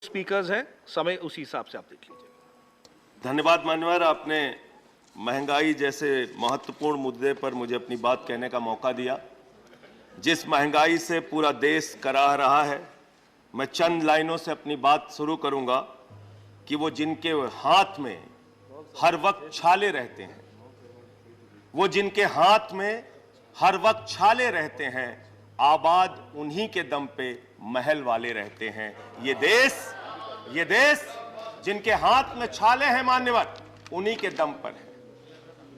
Speakers हैं, समय उसी हिसाब से आप देख लीजिए। धन्यवाद मान्यवर, आपने महंगाई जैसे महत्वपूर्ण मुद्दे पर मुझे अपनी बात कहने का मौका दिया। जिस महंगाई से पूरा देश कराह रहा है, मैं चंद लाइनों से अपनी बात शुरू करूंगा कि वो जिनके हाथ में हर वक्त छाले रहते हैं, वो जिनके हाथ में हर वक्त छाले रहते हैं, आबाद उन्हीं के दम पे महल वाले रहते हैं। ये देश जिनके हाथ में छाले हैं मान्यवर, उन्हीं के दम पर है,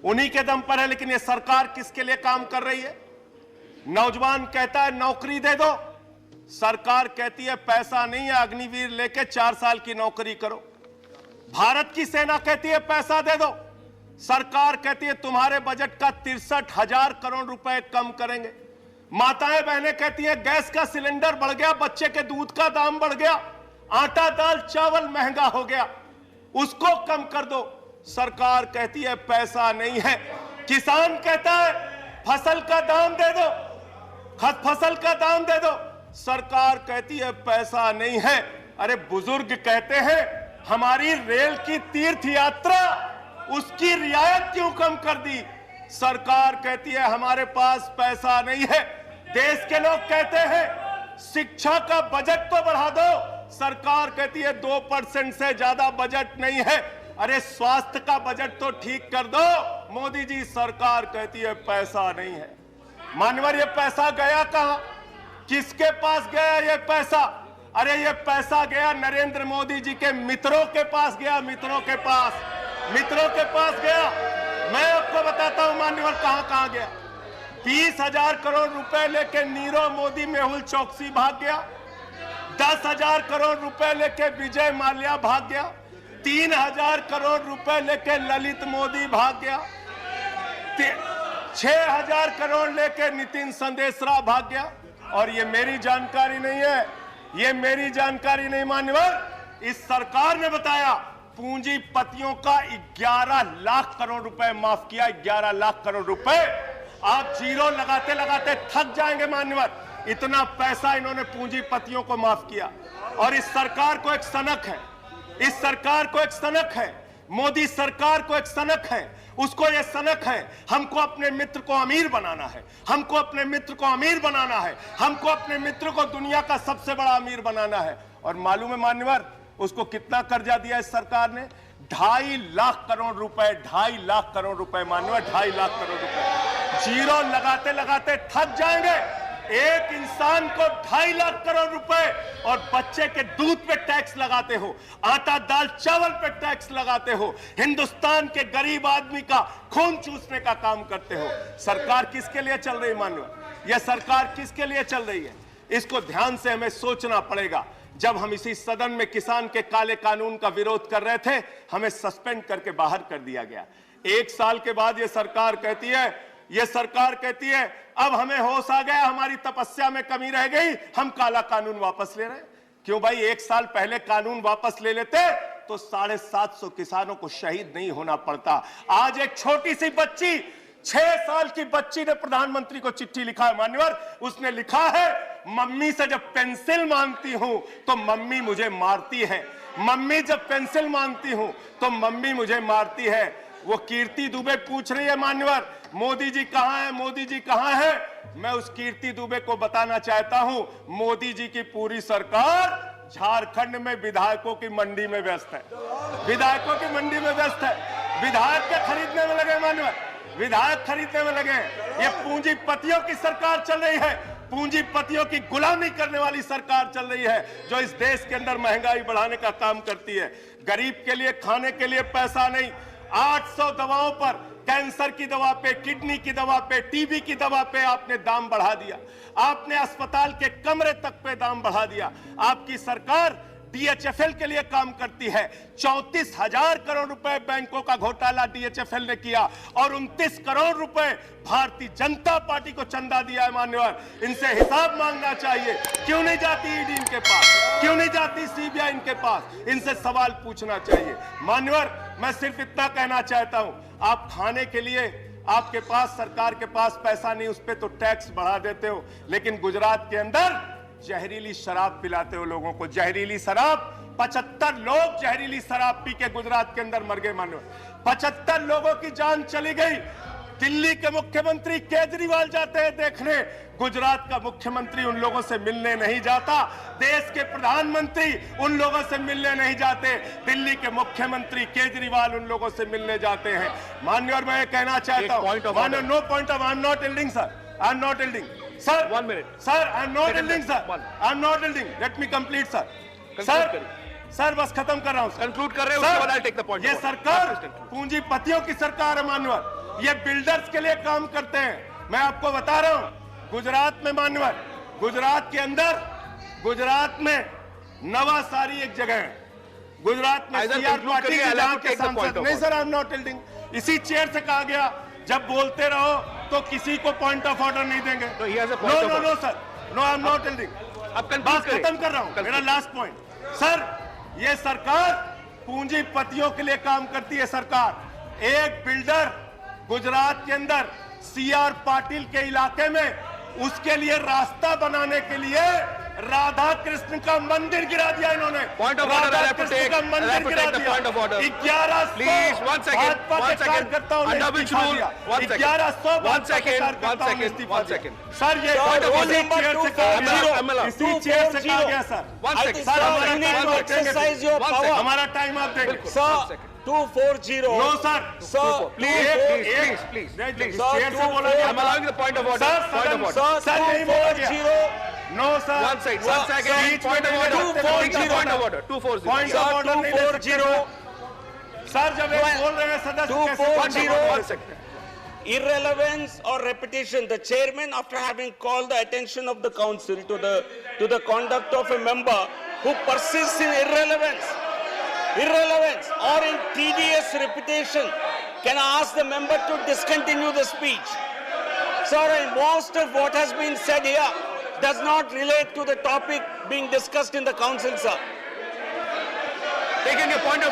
उन्हीं के दम पर है। लेकिन ये सरकार किसके लिए काम कर रही है? नौजवान कहता है नौकरी दे दो, सरकार कहती है पैसा नहीं है, अग्निवीर लेके 4 साल की नौकरी करो। भारत की सेना कहती है पैसा दे दो, सरकार कहती है तुम्हारे बजट का 63,000 करोड़ रुपए कम करेंगे। माताएं बहनें कहती हैं गैस का सिलेंडर बढ़ गया, बच्चे के दूध का दाम बढ़ गया, आटा दाल चावल महंगा हो गया, उसको कम कर दो, सरकार कहती है पैसा नहीं है। किसान कहता है फसल का दाम दे दो, फसल का दाम दे दो, सरकार कहती है पैसा नहीं है। अरे बुजुर्ग कहते हैं हमारी रेल की तीर्थ यात्रा, उसकी रियायत क्यों कम कर दी, सरकार कहती है हमारे पास पैसा नहीं है। देश के लोग कहते हैं शिक्षा का बजट तो बढ़ा दो, सरकार कहती है 2% से ज्यादा बजट नहीं है। अरे स्वास्थ्य का बजट तो ठीक कर दो, मोदी जी, सरकार कहती है पैसा नहीं है। मानवर ये पैसा गया कहां, किसके पास गया ये पैसा? अरे ये पैसा गया नरेंद्र मोदी जी के मित्रों के पास गया, मित्रों के पास गया। मैं आपको बताता हूं मान्यवर कहां गया। 20,000 करोड़ रुपए लेके नीरव मोदी मेहुल चौकसी भाग गया, 10,000 करोड़ रुपए लेके विजय माल्या भाग गया, 3,000 करोड़ रुपए लेके ललित मोदी भाग गया, 6,000 करोड़ लेके नितिन संदेशरा भाग गया। और ये मेरी जानकारी नहीं है, ये मेरी जानकारी नहीं मान्यवर, इस सरकार ने बताया पूंजीपतियों का 11 लाख करोड़ रुपए माफ किया। 11 लाख करोड़ रुपए आप जीरो लगाते लगाते थक जाएंगे मान्यवर, इतना पैसा इन्होंने पूंजीपतियों को माफ किया। और इस सरकार को एक सनक है, इस सरकार को एक सनक है, मोदी सरकार को एक सनक है, उसको यह सनक है हमको अपने मित्र को अमीर बनाना है, हमको अपने मित्र को अमीर बनाना है, हमको अपने मित्र को दुनिया का सबसे बड़ा अमीर बनाना है। और मालूम है मान्यवर उसको कितना कर्जा दिया इस सरकार ने? 2.5 लाख करोड़ रुपए, 2.5 लाख करोड़ रुपए मान्यवर, 2.5 लाख करोड़ रुपए। जीरो लगाते लगाते थक जाएंगे। एक इंसान को 2.5 लाख करोड़ रुपए और बच्चे के दूध पे टैक्स लगाते हो, आटा दाल चावल पे टैक्स लगाते हो, हिंदुस्तान के गरीब आदमी का खून चूसने का काम करते हो। सरकार किसके लिए चल रही मान्यवर? यह सरकार किसके लिए चल रही है? इसको ध्यान से हमें सोचना पड़ेगा। जब हम इसी सदन में किसान के काले कानून का विरोध कर रहे थे, हमें सस्पेंड करके बाहर कर दिया गया। 1 साल के बाद यह सरकार कहती है अब हमें होश आ गया, हमारी तपस्या में कमी रह गई, हम काला कानून वापस ले रहे हैं। क्यों भाई? 1 साल पहले कानून वापस ले लेते तो 750 किसानों को शहीद नहीं होना पड़ता। आज एक छोटी सी बच्ची, 6 साल की बच्ची ने प्रधानमंत्री को चिट्ठी लिखा है मान्यवर, उसने लिखा है मम्मी से जब पेंसिल मांगती हूं तो मम्मी मुझे मारती है, मम्मी जब पेंसिल मांगती हूं तो मम्मी मुझे मारती है। वो कीर्ति दुबे पूछ रही है मान्यवर मोदी जी कहां है, मोदी जी कहां है? मैं उस कीर्ति दुबे को बताना चाहता हूं मोदी जी की पूरी सरकार झारखंड में विधायकों की मंडी में व्यस्त है, विधायकों की मंडी में व्यस्त है, विधायक के खरीदने में लगे मान्यवर, विधायक खरीदने में लगे। ये पूंजीपतियों की सरकार चल रही है, पूंजीपतियों की गुलामी करने वाली सरकार चल रही है, जो इस देश के अंदर महंगाई बढ़ाने का काम करती है। गरीब के लिए खाने के लिए पैसा नहीं, 800 दवाओं पर, कैंसर की दवा पे, किडनी की दवा पे, टीबी की दवा पे आपने दाम बढ़ा दिया, आपने अस्पताल के कमरे तक पे दाम बढ़ा दिया। आपकी सरकार डीएचएफएल के लिए काम करती है। 34,000 करोड़ रुपए बैंकों का घोटाला डीएचएफएल ने किया और 29 करोड़ रुपए भारतीय जनता पार्टी को चंदा दिया है मान्यवर। इनसे हिसाब मांगना चाहिए। क्यों नहीं जाती ईडी इनके पास, क्यों नहीं जाती सीबीआई इनके पास? इनसे सवाल पूछना चाहिए मान्यवर। मैं सिर्फ इतना कहना चाहता हूं, आप खाने के लिए आपके पास, सरकार के पास पैसा नहीं, उस पर तो टैक्स बढ़ा देते हो, लेकिन गुजरात के अंदर जहरीली शराब पिलाते हो लोगों को, जहरीली शराब 75 लोग जहरीली शराब पी के गुजरात के अंदर मर गए। मान्यवर 75 लोगों की जान चली गई। दिल्ली के मुख्यमंत्री केजरीवाल जाते हैं देखने, गुजरात का मुख्यमंत्री उन लोगों से मिलने नहीं जाता। देश के प्रधानमंत्री उन लोगों से मिलने नहीं जाते, दिल्ली के मुख्यमंत्री केजरीवाल उन लोगों से मिलने जाते हैं। माननीय, मैं ये कहना चाहता हूं, माननीय, no point of, I am not yielding sir, I am not yielding sir, 1 minute sir, I am not yielding sir, I am not yielding, let me complete sir, sir बस खत्म कर रहा हूं। कंक्लूड कर रहे हो, उसके बाद I'll take the point ये of order. सरकार Please conclude. पूंजीपतियों की सरकार है मान्यवर, ये बिल्डर्स के लिए काम करते हैं। मैं आपको बता रहा हूं, गुजरात में मान्यवर, गुजरात के अंदर, गुजरात में नवासारी एक जगह है, गुजरात में Either सीआर conclude पाटिल करिए, जी I'll जहां have to के take the point सांसद, of नहीं order. Sir, I am not yielding, इसी चेयर से कहा गया जब बोलते रहो तो किसी को पॉइंट ऑफ ऑर्डर नहीं देंगे। No, he has a point of no order. Sir, no, I am not yielding, अब conclude बात करिए। खत्म कर रहा हूं, मेरा लास्ट पॉइंट। सर, ये सरकार पूंजीपतियों के लिए काम करती है। सरकार, एक बिल्डर गुजरात के अंदर सीआर पाटिल के इलाके में, उसके लिए रास्ता बनाने के लिए राधा कृष्ण का मंदिर गिरा दिया इन्होंने। Point of order, Radha I'll have to Krishna take- का I'll मंदिर have to गिरा take the दिया। point of order. 1100 Please, one second, Bhajpa one के second. कार्यकर्ताओं ने Under which इस्तीफा rule? दिया। One second. 1100 One भाजपा के second, कार्यकर्ताओं ने one इस्तीफा second, दिया। one सर, ये Point of इसी order. चेयर से कहा गया, MLA. इसी चेयर से कहा गया sir. One I second. think, sir, sir, हमारा you need टाइम to आप देंगे। exercise your One power. second. हमारा टाइम आप देंगे। One Sir, second. 240. No sir, Sir, Please, एक- please, नहीं, please. Sir, चेयर से बोला गया। I'm allowing the point of order. Sir, Point of order. Sir, sir, नहीं बोला गया। 240. No sir, One second. One Sir, second. बीच में Point of नहीं order. लेते, Take the 240. point of order. 240. Point Sir, of order नहीं ले सकते। 240. सर, जब एक बोल रहे हैं सदस्य कैसे 240. point of order One ले सकते second. Irrelevance or repetition. The chairman, after having called the attention of the council to the conduct of a member who persists in irrelevance or in tedious repetition, can I ask the member to discontinue the speech? Sir, and most of what has been said here does not relate to the topic being discussed in the council, sir. Taking your point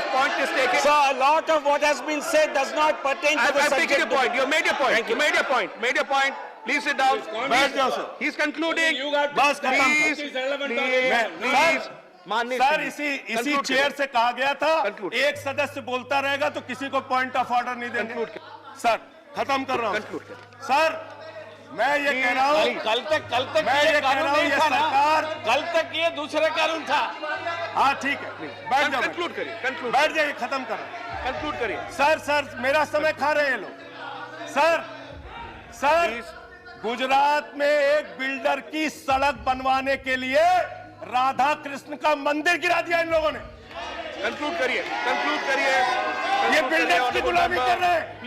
is taken. Sir, a lot of what has been said does not pertain to the I've subject. taken your point. You made your point. Thank You you. made your point. Made your point. Please sit down. बैठ जाओ sir. He's concluding. बस खत्म। Please, please. Sir, माननीय sir, Shri, इसी conclude chair करिए। से कहा गया था, Conclude। एक सदस्य बोलता रहेगा तो किसी को पॉइंट ऑफ ऑर्डर नहीं देंगे। Conclude। सर, खत्म कर रहा हूँ। Conclude। सर, मैं ये कह रहा हूँ, कल तक मैं ये ये कह कानून रहा हूँ, नहीं ये था ना। सरकार, कल तक ये दूसरा कानून था। हाँ ठीक है, बैठ जाओ, Conclude करिए। Conclude। बैठ जाइए, खत्म कर रहा हूं। Conclude करिए। सर, मेरा समय खा रहे हैं लोग। Sir, Please. गुजरात में एक बिल्डर की सड़क बनवाने के लिए राधा कृष्ण का मंदिर गिरा दिया इन लोगों ने। Conclude करिए। Conclude करिए। ये Conclude करिए, बिल्डर्स की honorable गुलामी member. कर रहे हैं।